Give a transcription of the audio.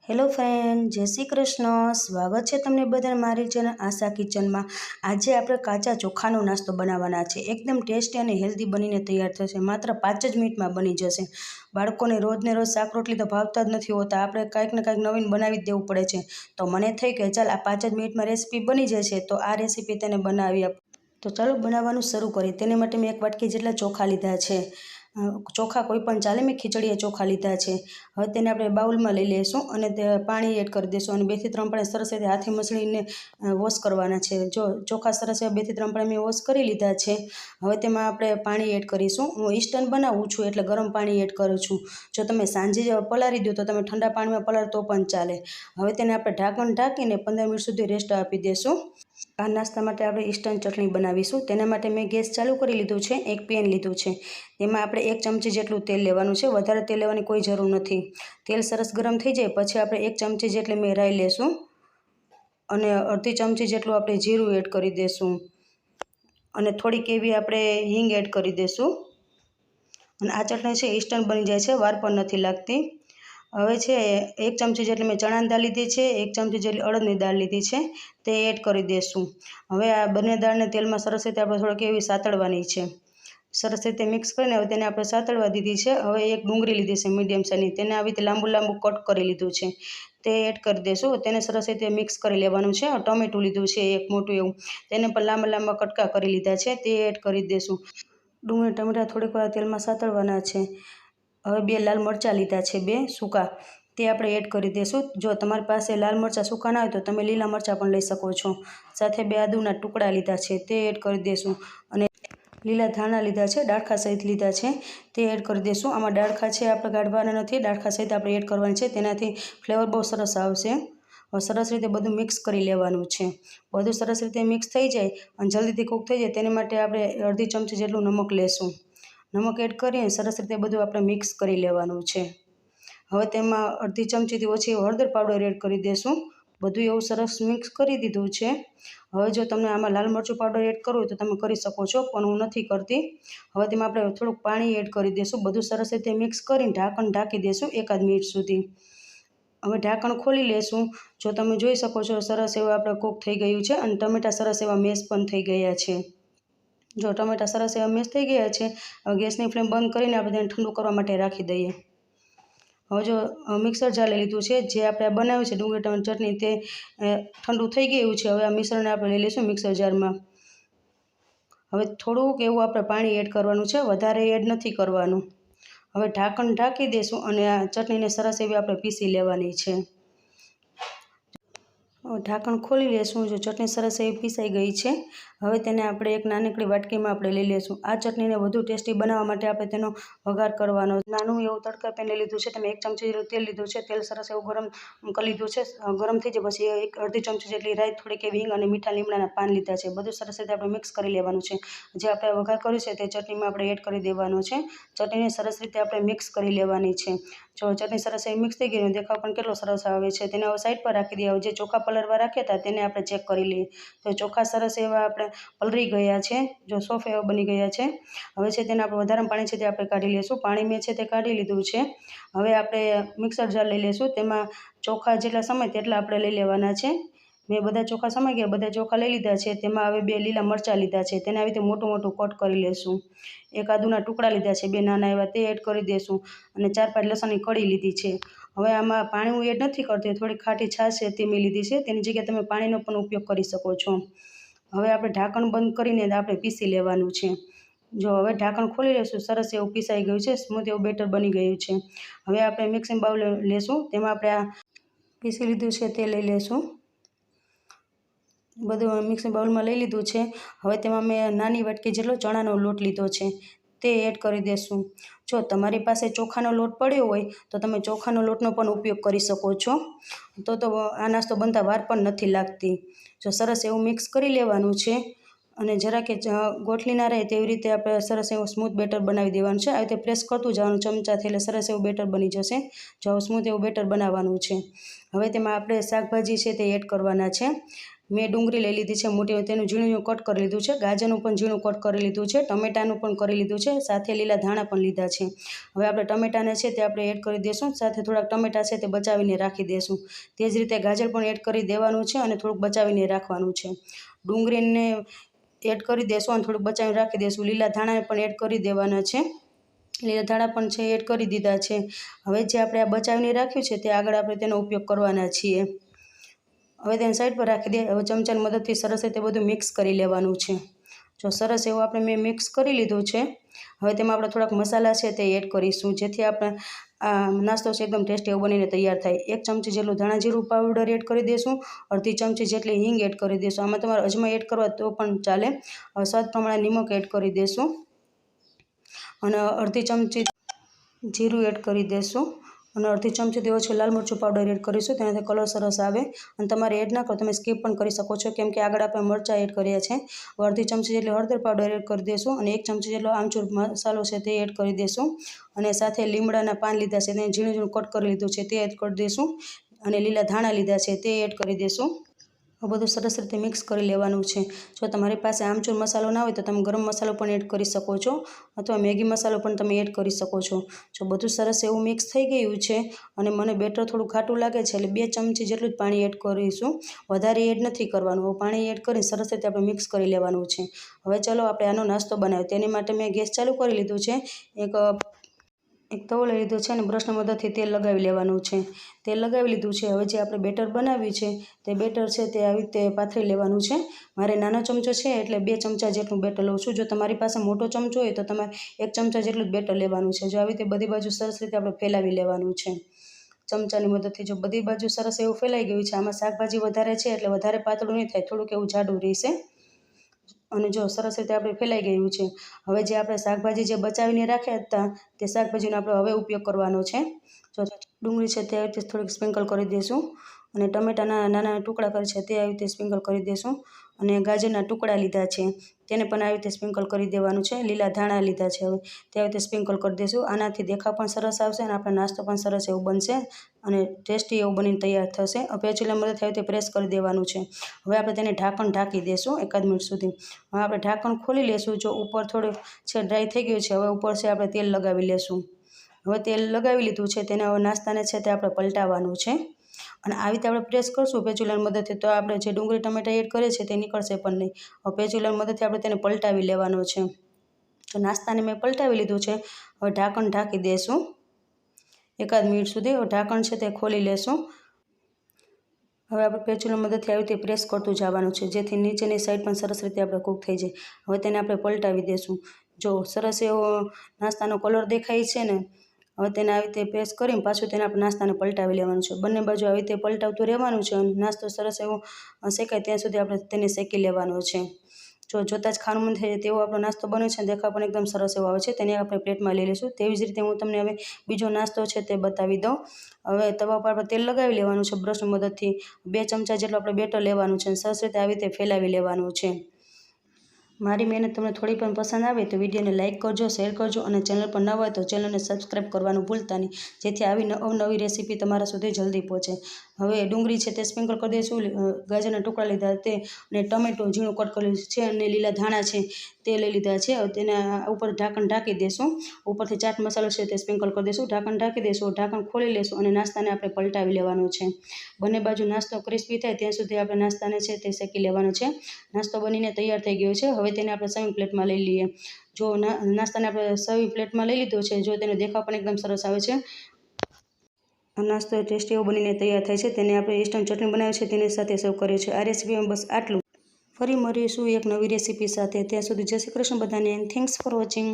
Hello friend, જય શ્રી કૃષ્ણ. સ્વાગત છે તમને બધાને મારી ચેનલ આશા કિચનમાં. આજે આપણે કાચા ચોખાનો નાસ્તો બનાવવાના છે. એકદમ ટેસ્ટી અને હેલ્ધી બનીને તૈયાર થશે. માત્ર 5 જ મિનિટમાં બની જશે. બાળકોને રોજને રોજ શાક રોટલી તો ભાવતા જ નથી હોતા. આપણે કાંઈક ને કાંઈક નવીન બનાવી જ દેવું પડે છે. તો મને થઈ કે ચાલ આ 5 જ મિનિટમાં રેસીપી બની જશે, તો આ રેસીપી તેને બનાવી આપ. તો ચાલો બનાવવાનું શરૂ કરીએ. તેને માટે મેં 1 વાટકી જેટલા ચોખા લીધા છે. ચોખા કોઈ પણ ચાલે, મેં ખીચડીયા ચોખા લીધા છે. હવે તેને આપણે બાઉલમાં લઈ લઈશું અને તે પાણી એડ કરી દઈશું અને 2 થી 3 પાણી સરસ રીતે હાથે મસળીને વોશ કરવાના છે. જો ચોખા સરસ 2 થી 3 પાણી મેં વોશ કરી લીધા છે. હવે તેમાં આપણે પાણી એડ કરીશું. હું ઇન્સ્ટન્ટ બનાવું છું એટલે ગરમ પાણી એડ કરું છું. જો તમે સાંજે પલાળી દો તો તમે ઠંડા પાણીમાં પલાળો તો પણ ચાલે. હવે તેને આપણે ઢાંકણ ઢાંકીને 15 મિનિટ સુધી રેસ્ટ આપી દઈશું. આ નાસ્તા માટે આપણે ઇન્સ્ટન્ટ ચટણી બનાવીશું. તેના માટે મેં ગેસ ચાલુ કરી લીધું છે. એક પેન લીધું છે. તેમાં આપણે 1 ચમચી જેટલું તેલ લેવાનું છે. વધારે તેલ લેવાની કોઈ જરૂર નથી. તેલ સરસ ગરમ થઈ જાય પછી આપણે 1 ચમચી જેટલી મેં રાઈ લેશું અને અડધી ચમચી જેટલું આપણે જીરું એડ કરી દઈશું અને થોડીક એવી આપણે હિંગ એડ કરી દઈશું. અને આ ચટણી છે ઇન્સ્ટન્ટ બની જાય છે, વાર પણ નથી લાગતી. હવે છે 1 ચમચી જેટલી મેં ચણાની દાળ લીધી છે, 1 ચમચી જેટલી અડદની દાળ લીધી છે, તે એડ કરી દઈશું. હવે આ બંને દાળને તેલમાં સરસ રીતે આપણે થોડીક એવી સાતળવાની છે. સરસ રીતે મિક્સ કરીને હવે તેને આપણે સાતળવા દીધી છે. હવે 1 ડુંગળી લીધી છે મીડિયમ સાઇઝની, તેને આવી રીતે લાંબુ લાંબુ કટ કરી લીધું છે, તે એડ કરી દઈશું. તેને સરસ રીતે મિક્સ કરી લેવાનું છે. ટમેટું લીધું છે 1 મોટું એવું, તેને પણ લાંબા લાંબા કટકા કરી લીધા છે, તે એડ કરી દઈશું. ડુંગળી ટમેટા થોડીક વાર તેલમાં સાતળવાના છે. હવે 2 લાલ મરચાં લીધા છે, 2 સૂકા, તે આપણે એડ કરી દઈશું. જો તમારી પાસે લાલ મરચાં સૂકા ના હોય તો તમે લીલા મરચાં પણ લઈ શકો છો. સાથે 2 આદુના ટુકડા લીધા છે, તે એડ કરી દઈશું અને લીલા ધાણા લીધા છે, ડાળખા સહિત લીધા છે, તે એડ કરી દઈશું. આમાં ડાળખા છે આપણે કાઢવાના નથી, ડાળખા સહિત આપણે એડ કરવાની છે, તેનાથી ફ્લેવર બહુ સરસ આવશે. હવે સરસ રીતે બધું મિક્સ કરી લેવાનું છે. બધું સરસ રીતે મિક્સ થઈ જાય અને જલ્દીથી કૂક થઈ જાય તેની માટે આપણે અડધી ચમચી જેટલું નમક લેશું. નમક એડ કરીને સરસ રીતે બધું આપણે મિક્સ કરી લેવાનું છે. હવે તેમાં અડધી ચમચીથી ઓછી હળદર પાવડર એડ કરી દઈશું. બધું એવું સરસ મિક્સ કરી દીધું છે. હવે જો તમને આમાં લાલ મરચું પાવડર એડ કરવું હોય તો તમે કરી શકો છો, પણ હું નથી કરતી. હવે તેમાં આપણે થોડુંક પાણી એડ કરી દઈશું. બધું સરસ રીતે મિક્સ કરીને ઢાંકણ ઢાંકી દઈશું 1 મિનિટ સુધી. હવે ઢાંકણ ખોલી લેશું. જો તમે જોઈ શકો છો સરસ એવું આપણે કૂક થઈ ગયું છે અને ટમેટા સરસ એવા મેશ પણ થઈ ગયા છે. જો ટમેટા સરસ એવા મેશ થઈ ગયા છે. હવે ગેસની ફ્લેમ બંધ કરીને આપણે તેને ઠંડુ કરવા માટે રાખી દઈએ. હવે જો મિક્સર જાર લઈ લીધું છે, જે આપણે બનાવ્યું છે ડુંગળી ટમેટાની ચટણી, તે ઠંડુ થઈ ગયું છે. હવે આ મિશ્રણને આપણે લઈ લઈશું મિક્સર જારમાં. હવે થોડુંક એવું આપણે પાણી એડ કરવાનું છે, વધારે એડ નથી કરવાનું. હવે ઢાંકણ ઢાંકી દઈશું અને આ ચટણીને સરસ એવી આપણે પીસી લેવાની છે. ઢાંકણ ખોલી લેશું. જો ચટણી સરસ એવી પીસાઈ ગઈ છે. હવે તેને આપણે એક નાનકડી વાટકીમાં આપણે લઈ લઈશું. આ ચટણીને વધુ ટેસ્ટી બનાવવા માટે આપણે તેનો વઘાર કરવાનો. નાનું એવું તડકા પેન લઈ લીધું છે. તમે 1 ચમચી જેટલું તેલ લીધું છે. તેલ સરસ એવું ગરમ કરી લીધું છે. ગરમ થઈ જાય પછી અડધી ચમચી જેટલી રાઈ, થોડીક એવી હિંગ અને મીઠા લીમડાના પાન લીધા છે. બધું સરસ રીતે આપણે મિક્સ કરી લેવાનું છે. જે આપણે વઘાર કર્યું છે તે ચટણીમાં આપણે એડ કરી દેવાનું છે. ચટણીને સરસ રીતે આપણે મિક્સ કરી લેવાની છે. જો ચટણી સરસ એવી મિક્સ થઈ ગઈ, દેખાવ પણ કેટલો સરસ આવે છે. તેને હવે સાઈડ પર રાખી દઈએ. જે ચોખા પલળવા રાખ્યા હતા તેને આપણે ચેક કરી લઈએ. તો ચોખા સરસ એવા આપણે પલળી ગયા છે. જો સોફ્ટ એવા બની ગયા છે. હવે છે તેને આપણે વધારાનું પાણી છે તે આપણે કાઢી લઈશું. પાણી મેં છે તે કાઢી લીધું છે. હવે આપણે મિક્સર જાર લઈ લઈશું. તેમાં ચોખા જેટલા સમય તેટલા આપણે લઈ લેવાના છે. મેં બધા ચોખા સમાઈ ગયા, બધા ચોખા લઈ લીધા છે. તેમાં હવે 2 લીલા મરચાં લીધા છે, તેને આવી રીતે મોટું મોટું કટ કરી લઈશું. 1 આદુના ટુકડા લીધા છે, 2 નાના એવા, તે એડ કરી દઈશું અને 4-5 લસણની કળી લીધી છે. હવે આમાં પાણી હું એડ નથી કરતી, થોડી ખાટી છાશ છે તે મેં લીધી છે. તેની જગ્યાએ તમે પાણીનો પણ ઉપયોગ કરી શકો છો. હવે આપણે ઢાંકણ બંધ કરીને આપણે પીસી લેવાનું છે. જો હવે ઢાંકણ ખોલી લઈશું. સરસ એવું પીસાઈ ગયું છે, સ્મૂથ એવું બેટર બની ગયું છે. હવે આપણે મિક્સિંગ બાઉલ લેશું. તેમાં આપણે આ પીસી લીધું છે તે લઈ લઈશું. બધું મિક્સિંગ બાઉલમાં લઈ લીધું છે. હવે તેમાં મેં નાની વાટકી જેટલો ચણાનો લોટ લીધો છે, તે એડ કરી દઈશું. જો તમારી પાસે ચોખાનો લોટ પડ્યો હોય તો તમે ચોખાનો લોટનો પણ ઉપયોગ કરી શકો છો. તો આ નાસ્તો બનતા વાર પણ નથી લાગતી. જો સરસ એવું મિક્સ કરી લેવાનું છે અને જરા કે ગોઠલી ના રહે તેવી રીતે આપણે સરસ એવું સ્મૂથ બેટર બનાવી દેવાનું છે. આવી રીતે પ્રેસ કરતું જવાનું ચમચાથી, એટલે સરસ એવું બેટર બની જશે. જો સ્મૂથ એવું બેટર બનાવવાનું છે. હવે તેમાં આપણે શાકભાજી છે તે એડ કરવાના છે. મેં ડુંગળી લઈ લીધી છે મોટી, તેનું ઝીણું ઝીણું કટ કરી લીધું છે. ગાજરનું પણ ઝીણું કટ કરી લીધું છે. ટમેટાનું પણ કરી લીધું છે. સાથે લીલા ધાણા પણ લીધા છે. હવે આપણે ટમેટાને છે તે આપણે એડ કરી દઈશું. સાથે થોડાક ટમેટા છે તે બચાવીને રાખી દઈશું. તે જ રીતે ગાજર પણ એડ કરી દેવાનું છે અને થોડુંક બચાવીને રાખવાનું છે. ડુંગળીને એડ કરી દેશું અને થોડુંક બચાવીને રાખી દઈશું. લીલા ધાણાને પણ એડ કરી દેવાના છે. લીલા ધાણા પણ છે એડ કરી દીધા છે. હવે જે આપણે આ બચાવીને રાખ્યું છે તે આગળ આપણે તેનો ઉપયોગ કરવાના છીએ. હવે તેને સાઈડ પર રાખી દે. હવે ચમચાની મદદથી સરસ રીતે બધું મિક્સ કરી લેવાનું છે. જો સરસ એવું મેં મિક્સ કરી લીધું છે. હવે તેમાં આપણે થોડાક મસાલા છે તે એડ કરીશું, જેથી આપણે આ નાસ્તો છે એકદમ ટેસ્ટી એવો બનીને તૈયાર થાય. 1 ચમચી જેટલું ધાણા જીરું પાવડર એડ કરી દઈશું. અડધી ચમચી જેટલી હિંગ એડ કરી દઈશું. આમાં તમારે અજમા એડ કરવા તો પણ ચાલે. હવે સ્વાદ પ્રમાણે નિમક એડ કરી દઈશું અને અડધી ચમચી જીરું એડ કરી દઈશું અને અડધી ચમચીથી ઓછું લાલ મરચું પાવડર એડ કરીશું. તેનાથી કલર સરસ આવે. અને તમારે એડ ના કરો તમે સ્કીપ પણ કરી શકો છો, કેમ કે આગળ આપણે મરચાં એડ કર્યા છે. અડધી ચમચી જેટલી હળદર પાવડર એડ કરી દઈશું અને 1 ચમચી જેટલો આમચૂર મસાલો છે તે એડ કરી દઈશું. અને સાથે લીમડાના પાન લીધા છે તેને ઝીણું ઝીણું કટ કરી લીધું છે તે એડ કરી દઈશું અને લીલા ધાણા લીધા છે તે એડ કરી દઈશું. બધું સરસ રીતે મિક્સ કરી લેવાનું છે. જો તમારી પાસે આમચૂર મસાલો ના હોય તો તમે ગરમ મસાલો પણ એડ કરી શકો છો અથવા મેગી મસાલો પણ તમે એડ કરી શકો છો. જો બધું સરસ એવું મિક્સ થઈ ગયું છે અને મને બેટર થોડું ખાટું લાગે છે એટલે 2 ચમચી જેટલું જ પાણી એડ કરીશું. વધારે એડ નથી કરવાનું. પાણી એડ કરી સરસ રીતે આપણે મિક્સ કરી લેવાનું છે. હવે ચાલો આપણે આનો નાસ્તો બનાવીએ. તેની માટે મેં ગેસ ચાલુ કરી લીધું છે. એક તવો લઈ લીધો છે અને બ્રશની મદદથી તેલ લગાવી લેવાનું છે. તેલ લગાવી લીધું છે. હવે જે આપણે બેટર બનાવ્યું છે તે બેટર છે તે આવી રીતે પાથરી લેવાનું છે. મારે નાનો ચમચો છે એટલે 2 ચમચા જેટલું બેટર લઉં છું. જો તમારી પાસે મોટો ચમચો હોય તો તમારે 1 ચમચા જેટલું જ બેટર લેવાનું છે. જો આવી રીતે બધી બાજુ સરસ રીતે આપણે ફેલાવી લેવાનું છે. ચમચાની મદદથી જો બધી બાજુ સરસ એવું ફેલાઈ ગયું છે. આમાં શાકભાજી વધારે છે એટલે વધારે પાતળું નહીં થાય, થોડુંક એવું જાડું રહેશે. અને જો સરસ રીતે આપણે ફેલાઈ ગયું છે. હવે જે આપણે શાકભાજી જે બચાવીને રાખ્યા હતા તે શાકભાજીનો આપણે હવે ઉપયોગ કરવાનો છે. જો ડુંગળી છે તે આવી રીતે થોડીક સ્પ્રિંકલ કરી દઈશું અને ટમેટાના નાના ટુકડા કરે છે તે આવી રીતે સ્પ્રિંકલ કરી દઈશું અને ગાજરના ટુકડા લીધા છે તેને પણ આવી રીતે સ્પ્રિંકલ કરી દેવાનું છે. લીલા ધાણા લીધા છે હવે તે આવી રીતે સ્પ્રિંકલ કરી દઈશું. આનાથી દેખાવ પણ સરસ આવશે અને આપણો નાસ્તો પણ સરસ એવું બનશે અને ટેસ્ટી એવું બનીને તૈયાર થશે. પેચુલાની મદદથી આવી રીતે પ્રેસ કરી દેવાનું છે. હવે આપણે તેને ઢાંકી દઈશું 1 મિનિટ સુધી. હવે આપણે ઢાંકણ ખોલી લેશું. જો ઉપર થોડું છે ડ્રાય થઈ ગયું છે. હવે ઉપર છે આપણે તેલ લગાવી લેશું. હવે તેલ લગાવી લીધું છે. તેને હવે નાસ્તાને છે તે આપણે પલટાવવાનું છે અને આવી રીતે આપણે પ્રેસ કરશું પેચુલાની મદદથી તો આપણે જે ડુંગળી ટમેટા એડ કરીએ છીએ તે નીકળશે પણ નહીં. હવે પેચુલાની મદદથી આપણે તેને પલટાવી લેવાનો છે. તો નાસ્તાને મેં પલટાવી લીધું છે. હવે ઢાંકણ ઢાંકી દઈશું 1 મિનિટ સુધી. હવે ઢાંકણ છે તે ખોલી લેશું. હવે આપણે પેચુલાની મદદથી આવી રીતે પ્રેસ કરતું જવાનું છે, જેથી નીચેની સાઈડ પણ સરસ રીતે આપણે કૂક થઈ જાય. હવે તેને આપણે પલટાવી દઈશું. જો સરસ એવો નાસ્તાનો કલર દેખાય છે ને, હવે તેને આવી રીતે પ્રેસ કરીને પાછું તેને આપણે નાસ્તાને પલટાવી લેવાનું છે. બંને બાજુ આવી રીતે પલટાવતું રહેવાનું છે અને નાસ્તો સરસ એવો શેકાય ત્યાં સુધી આપણે તેને શેકી લેવાનો છે. જો જોતાં જ ખાવાનું મન થઈ જાય તેવો આપણો નાસ્તો બન્યો છે. દેખાવ પણ એકદમ સરસ એવો આવે છે. તેને આપણે પ્લેટમાં લઈ લઈશું. તેવી જ રીતે હું તમને હવે બીજો નાસ્તો છે તે બતાવી દઉં. હવે તવા પર આપણે તેલ લગાવી લેવાનું છે બ્રશની મદદથી. 2 ચમચા જેટલું આપણે બેટર લેવાનું છે અને સરસ રીતે આવી રીતે ફેલાવી લેવાનું છે. મારી મહેનત તમને થોડી પણ પસંદ આવે તો વિડીયોને લાઇક કરજો, શેર કરજો અને ચેનલ પર ન હોય તો ચેનલને સબસ્ક્રાઈબ કરવાનું ભૂલતા નહીં, જેથી આવી અવનવી રેસીપી તમારા સુધી જલ્દી પહોંચે. હવે ડુંગળી છે તે સ્પ્રિંકલ કરી દઈશું. ગાજરના ટુકડા લીધા તે અને ટમેટું ઝીણું કટ કરેલું છે અને લીલા ધાણા છે તે લઈ લીધા છે. હવે તેના ઉપર ઢાંકણ ઢાંકી દઈશું. ઉપરથી ચાટ મસાલો છે તે સ્પ્રિંકલ કરી દઈશું. ઢાંકણ ઢાંકી દઈશું. ઢાંકણ ખોલી લઈશું અને નાસ્તાને આપણે પલટાવી લેવાનો છે. બંને બાજુ નાસ્તો ક્રિસ્પી થાય ત્યાં સુધી આપણે નાસ્તાને છે તે શેકી લેવાનો છે. નાસ્તો બનીને તૈયાર થઈ ગયો છે. હવે તેને આપણે સર્વિંગ પ્લેટમાં લઈ લઈએ. જો નાસ્તાને આપણે સર્વિંગ પ્લેટમાં લઈ લીધો છે. જો તેનો દેખાવ પણ એકદમ સરસ આવે છે. નાસ્તો ટેસ્ટી એવો બનીને તૈયાર થાય છે. તેને આપણે ઇન્સ્ટન્ટ ચટણી બનાવી છે તેની સાથે સર્વ કરીએ છીએ. આ રેસીપીમાં બસ આટલું. ફરી મળીશું એક નવી રેસીપી સાથે. ત્યાં સુધી જય શ્રી કૃષ્ણ બધાને. Thanks for watching.